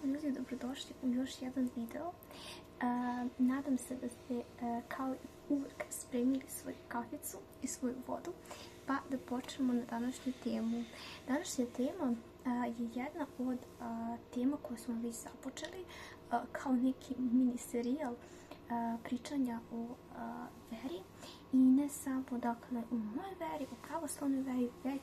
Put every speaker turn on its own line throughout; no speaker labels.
Zdravo ljudi, dobrodošli u još jedan video. Nadam se da ste kao i uvijek spremili svoju kaficu i svoju vodu, pa da počnemo na današnju temu. Današnja tema je jedna od tema koje smo već započeli kao neki mini serijal pričanja o veri i ne samo dakle u mojoj veri, u pravoslavnoj veri, već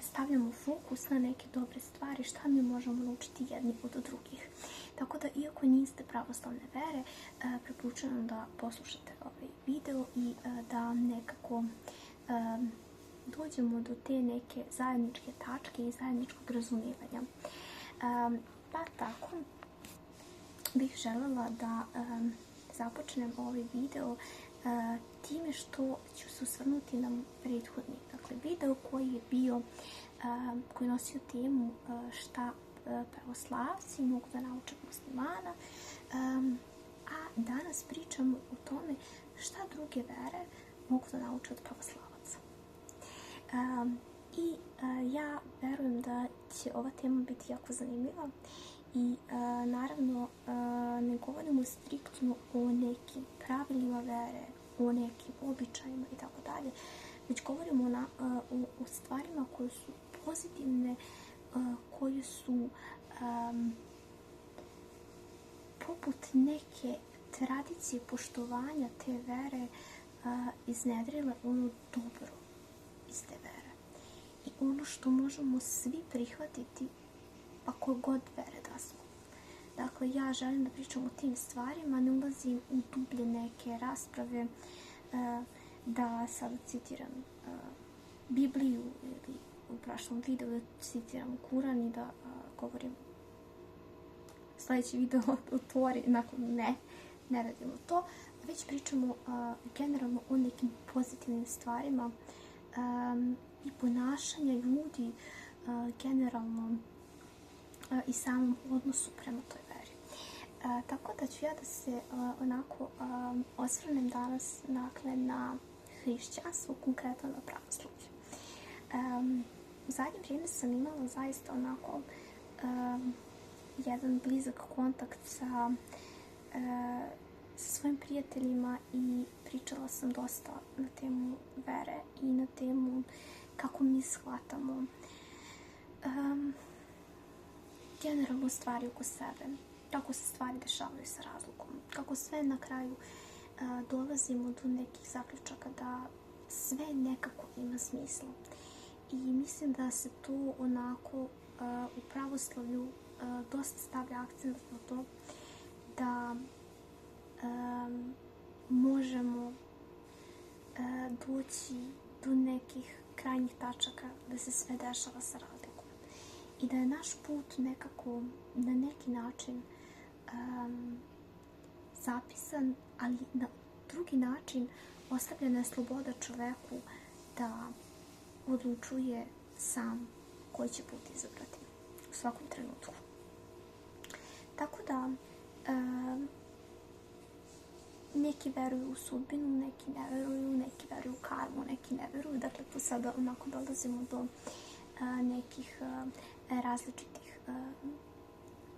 stavljamo fokus na neke dobre stvari, šta mi možemo naučiti jedni od drugih. Tako da, iako niste pravoslavne vere, preporučujem da poslušate ovaj video i da nekako dođemo do te neke zajedničke tačke i zajedničkog razumijevanja. Pa tako bih željela da započnem ovaj video time što ću se osvrnuti na prethodni video koji je bio, koji nosio temu šta pravoslavci mogu da nauče od muslimana, a danas pričamo o tome šta druge vere mogu da nauče od pravoslavaca. Ja verujem da će ova tema biti jako zanimljiva i naravno ne govorimo striktno o nekim pravilima vere, o nekim običajima i tako dalje, već govorimo o stvarima koje su pozitivne, koje su poput neke tradicije poštovanja te vere iznedrile ono dobro iz te vere. I ono što možemo svi prihvatiti, pa koje god vere da smo. Dakle, ja želim da pričam o tim stvarima, ne ulazim u dublje neke rasprave, da sada citiram Bibliju ili u prošlom videu da citiram Kuran i da govorim sljedeći video o Tori, ne radimo to, već pričamo generalno o nekim pozitivnim stvarima i ponašanja ljudi generalno i samom odnosu prema toj veri. Tako da ću ja da se onako osvrnem danas na hrišćanstvo, konkretno na pravoslavlje. U zadnje vrijeme sam imala zaista onako jedan blizak kontakt sa svojim prijateljima i pričala sam dosta na temu vere i na temu kako mi shvatamo generalno stvari oko sebe, kako se stvari dešavaju sa razlogom, kako sve na kraju dolazimo do nekih zaključaka da sve nekako ima smisla. I mislim da se tu onako u pravoslavlju dosta stavlja akcent na to da možemo doći do nekih krajnjih tačaka da se sve dešava sa razlogom. I da je naš put nekako na neki način zapisan, ali na drugi način ostavljena je sloboda čoveku da odlučuje sam koji će put izabrati u svakom trenutku. Tako da neki veruju u sudbinu, neki ne veruju, neki veruju u karmu, neki ne veruju. Dakle, tu sada onako dolazimo do nekih različitih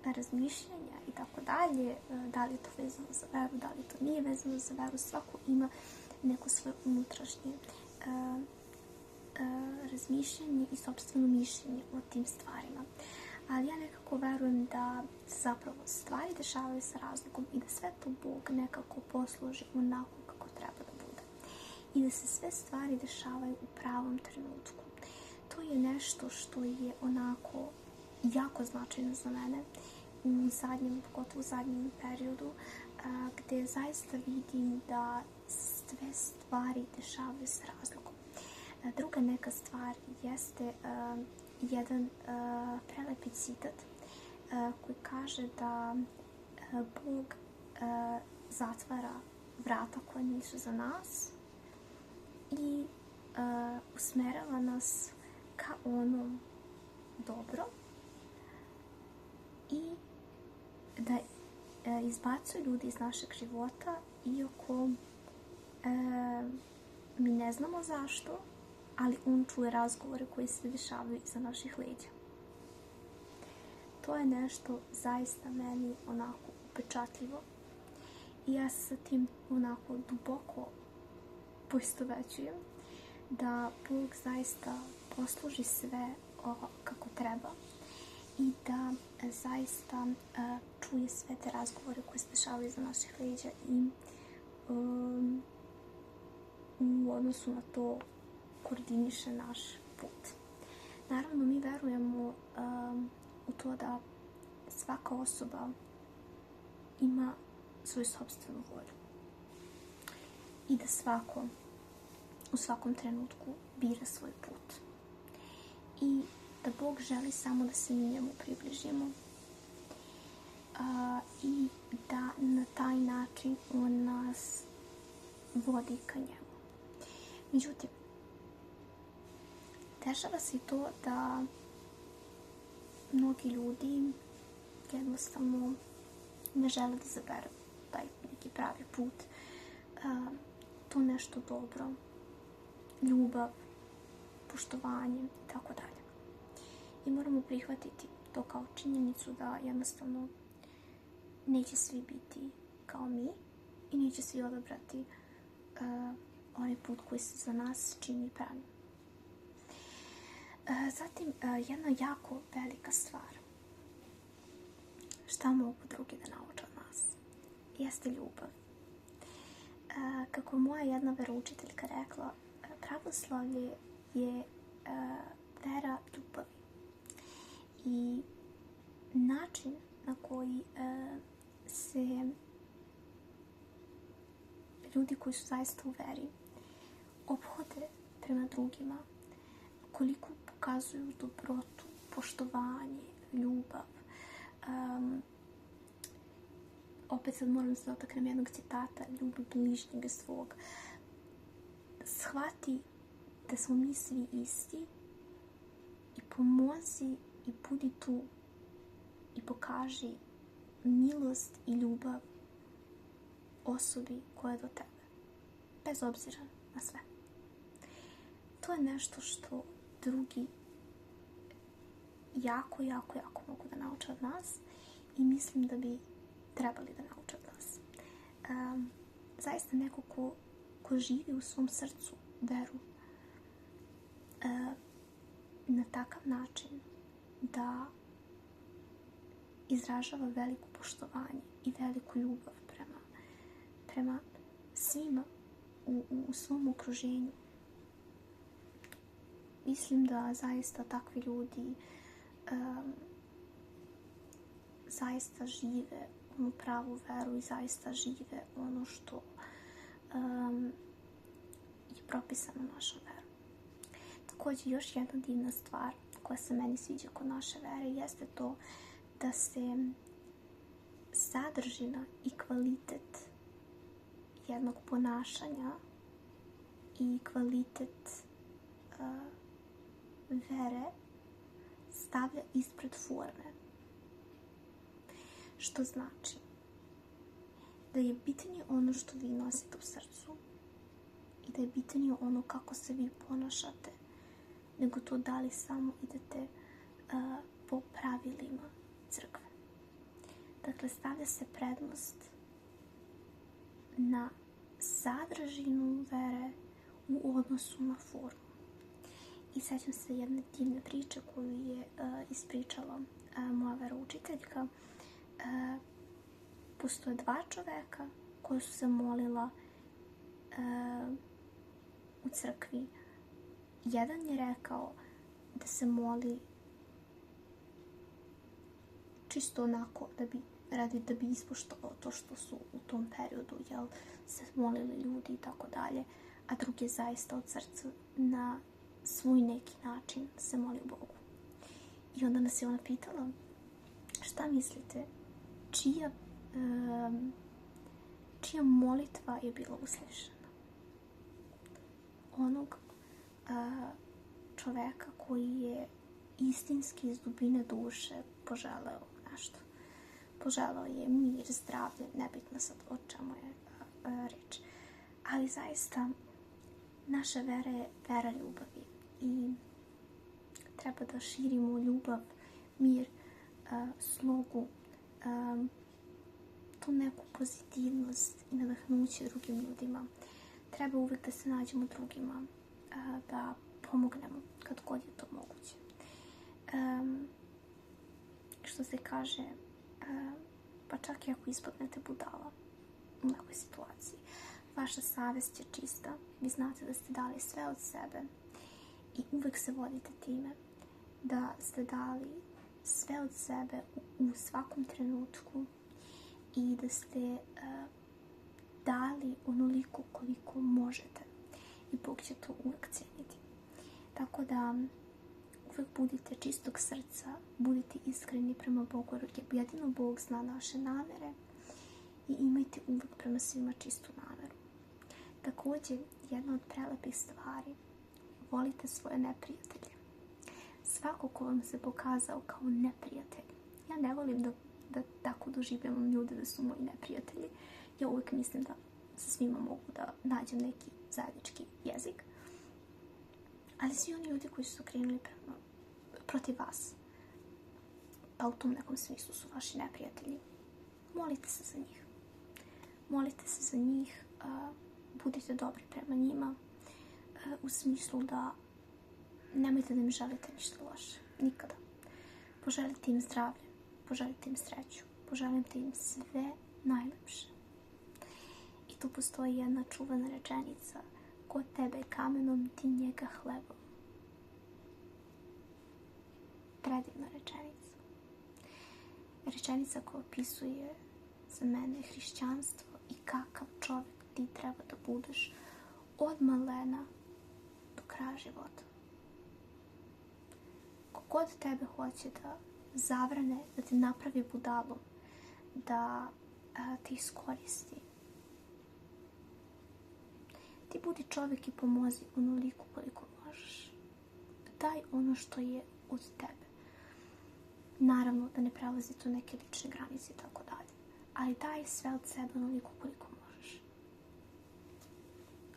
razmišljanja i tako dalje. Da li je to vezano za veru, da li to nije vezano za veru. Svako ima neko svoje unutrašnje razmišljanje i sopstveno mišljenje o tim stvarima. Ali ja nekako verujem da zapravo stvari dešavaju sa razlogom i da sve to Bog nekako posloži onako kako treba da bude. I da se sve stvari dešavaju u pravom trenutku. To je nešto što je onako jako značajno za mene pogotovo u zadnjem periodu, gdje zaista vidim da sve stvari dešavaju sa razlogom. Druga neka stvar jeste jedan prelepi citat koji kaže da Bog zatvara vrata koja nisu za nas i usmerava nas ka onom dobro i da izbacuje ljudi iz našeg života iako mi ne znamo zašto, ali on čuje razgovore koji se dešavaju iza naših leđa. to je nešto zaista meni onako upečatljivo. I ja se sa tim onako duboko poistovećujem, da Bog zaista posluži sve kako treba i da zaista čuje sve te razgovore koje se dešavaju iza naših leđa i u odnosu na to koordiniše naš put. Naravno, mi verujemo u to da svaka osoba ima svoju sopstvenu volju i da svako u svakom trenutku bira svoj put i da Bog želi samo da se mi njemu približimo i da na taj način on nas vodi ka njemu. Međutim, dešava se i to da mnogi ljudi jednostavno ne žele da izaberu taj neki pravi put, to nešto dobro, ljubav, poštovanje i tako dalje. I moramo prihvatiti to kao činjenicu da jednostavno neće svi biti kao mi i neće svi odabrati onaj put koji se za nas čini pravim. Zatim, jedna jako velika stvar šta mogu drugi da nauče od nas jeste ljubav. Kako moja jedna veroučiteljka rekla, pravoslavlje je vera ljubavi. I način na koji se ljudi koji su zaista u veri ophode prema drugima, koliko pokazuju dobrotu, poštovanje, ljubav. Opet sad moram se dotaknem jednog citata, ljubi bližnjega svog. Shvati da smo mi svi isti i pomozi i budi tu i pokaži milost i ljubav osobi koja je do tebe, bez obzira na sve. To je nešto što drugi jako mogu da nauče od nas i mislim da bi trebali da nauče od nas. Zaista neko ko živi u svom srcu veru na takav način da izražava veliko poštovanje i veliku ljubav prema svima u svom okruženju. Mislim da zaista takvi ljudi zaista žive onu pravu veru i zaista žive ono što je propisano našom verom. Također, još jedna divna stvar koja se meni sviđa kod naše vere jeste to da se sadržina i kvalitet jednog ponašanja i kvalitet vere stavlja ispred forme. Što znači da je bitnije ono što vi nosite u srcu i da je bitnije ono kako se vi ponašate, nego to da li samo idete po pravilima crkve. Dakle, stavlja se prednost na sadržinu vere u odnosu na formu. I sećam se jedne divne priče koju je ispričala moja veroučiteljka. Postoje dva čoveka koja su se molila u crkvi. Jedan je rekao da se moli čisto onako da bi ispoštovao to što su u tom periodu se molili ljudi i tako dalje, a drugi je zaista od srca na svoj neki način se molio Bogu. I onda nas je ona pitala, šta mislite, čija molitva je bila uslišena? Onog čoveka koji je istinski iz dubine duše poželeo nešto. Poželeo je mir, zdravlje, nebitno sad o čemu je reč. Ali zaista naša vera je vera ljubavi i treba da širimo ljubav, mir slogu, tu neku pozitivnost i nadahnuće drugim ljudima. Treba uvijek da se nađemo drugima, da pomognemo kad god je to moguće. Što se kaže, pa čak i ako ispadnete budala u nekoj situaciji, vaša savjest je čista, vi znate da ste dali sve od sebe i uvijek se vodite time da ste dali sve od sebe u svakom trenutku i da ste dali onoliko koliko možete i Bog će to uvijek cijeniti. Tako da uvijek budite čistog srca, budite iskreni prema Bogu, jer jedino Bog zna naše namere i imajte uvijek prema svima čistu nameru. Također, jedna od prelepih stvari, volite svoje neprijatelje. Svako ko vam se pokazao kao neprijatelj, ja ne volim da tako doživljavam ljude da su moji neprijatelji. Ja uvijek mislim da sa svima mogu da nađem neki zajednički jezik. Ali svi oni ljudi koji su krenuli protiv vas, pa u tom nekom smislu su vaši neprijatelji, molite se za njih. Molite se za njih, budite dobri prema njima, u smislu da nemojte da im želite ništa loše, nikada. Poželite im zdravlje, poželite im sreću, poželite im sve najlepše. I tu postoji jedna čuvena rečenica: ko tebe kamenom, ti njega hlebom. Predivna rečenica. Rečenica koja opisuje za mene hrišćanstvo i kakav čovjek ti treba da budeš od malena do kraja života. Kogod tebe hoće da zavrne, da te napravi budalom, da te iskoristi, ti budi čovjek i pomozi onoliko koliko možeš. Daj ono što je od tebe. Naravno da ne prelazi to neke lične granice i tako dalje. Ali daj sve od sebe onoliko koliko možeš.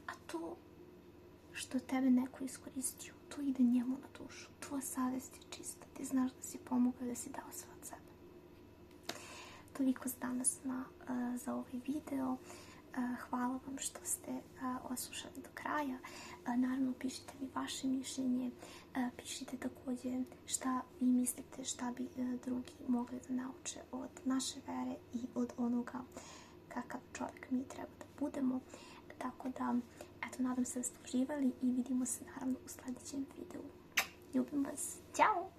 A to što tebe neko iskoristio, to ide njemu na dušu. Tvoja savjest je čista. Ti znaš da si pomogao, da si dao sve od sebe. Toliko danas za ovaj video. Hvala vam što ste oslušali do kraja. Naravno, pišite mi vaše mišljenje. Pišite također šta vi mislite, šta bi drugi mogli da nauče od naše vere i od onoga kakav čovjek mi treba da budemo. Tako da, eto, nadam se da ste uživali i vidimo se naravno u sljedećem videu. Ljubim vas. Ćao!